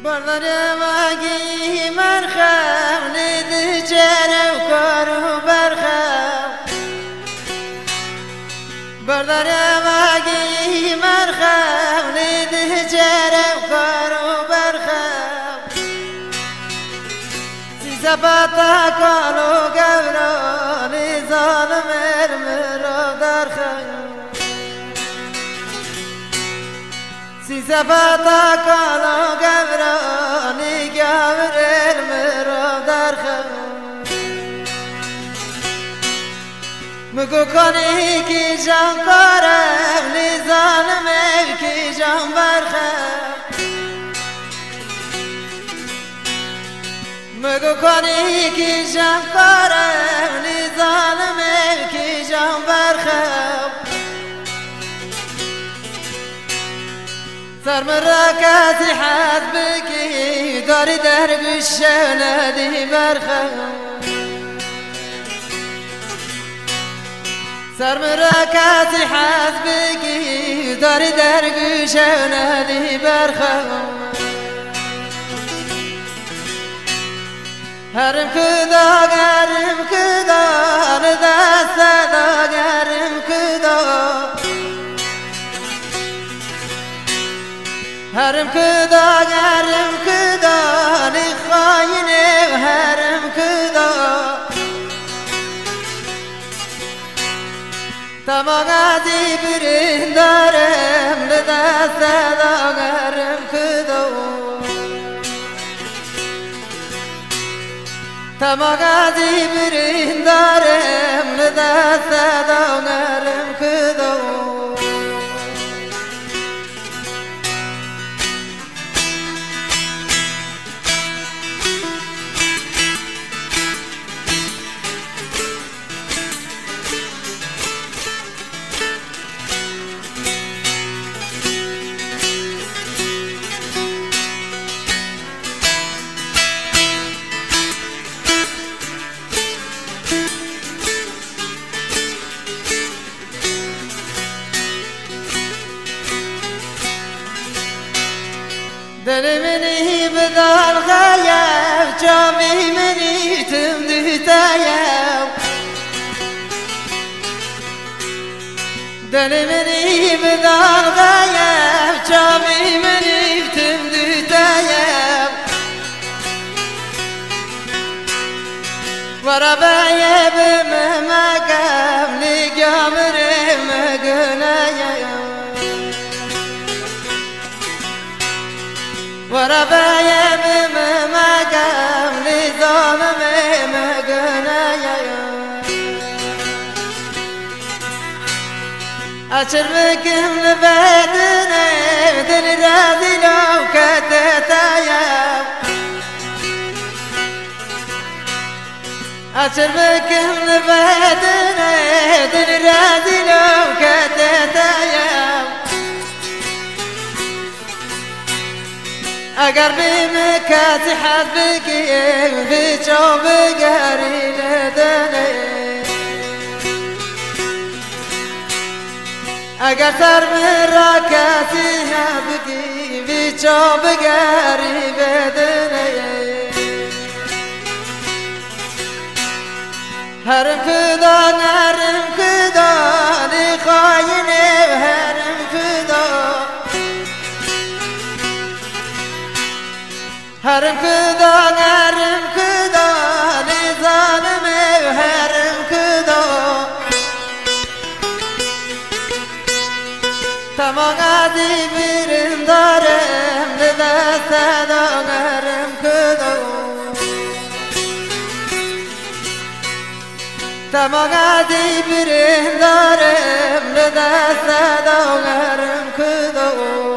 بردار واقعی مرخم لید چهره و کارو برخم بردار واقعی مرخم لید چهره و کارو برخم سیزباتا کالو گورانی ظالم ارمرو درخم سیزباتا کالو گورانی گور ارمرو درخم مگو کنی کی جان کارم ظالم کی جان برخم مگو کنی کی جان کارم ظالم کی جان برخم سر مراکزی حد بکی داری در گوشه ندی برخم سر مراکزی حد بکی داری در گوشه ندی برخم هرم کدا گرم کدا دست دا گرم کدا هرم کدا گرم کدا خاینه و هرم کدا تماغازی برندارم لدست دا گرم کدا تماغازی برندارم لدست دا گرم کدا دل منی بدال غیب جامی منی تمدی تایب دل منی بدال غیب جامی منی تمدی تایب وربایه بممکم نگامره مگنایم وربايا بممكم نظام مغنايا أشربكم لبدنا دل راضي لو كتتايا أشربكم لبدنا دل راضي لو كتتايا اگر بمكاتي حبك بيشو بقاري لدني اگر سر مراكاتي حبك بيشو بقاري بدني هرم كدا نرم كدا لخايني وهرم كدا هرم كدا نرم كدا لظالم وهرم كدا تماغازي برندارم لدست دا نرم كدا تماغازي برندارم لدست دا نرم كدا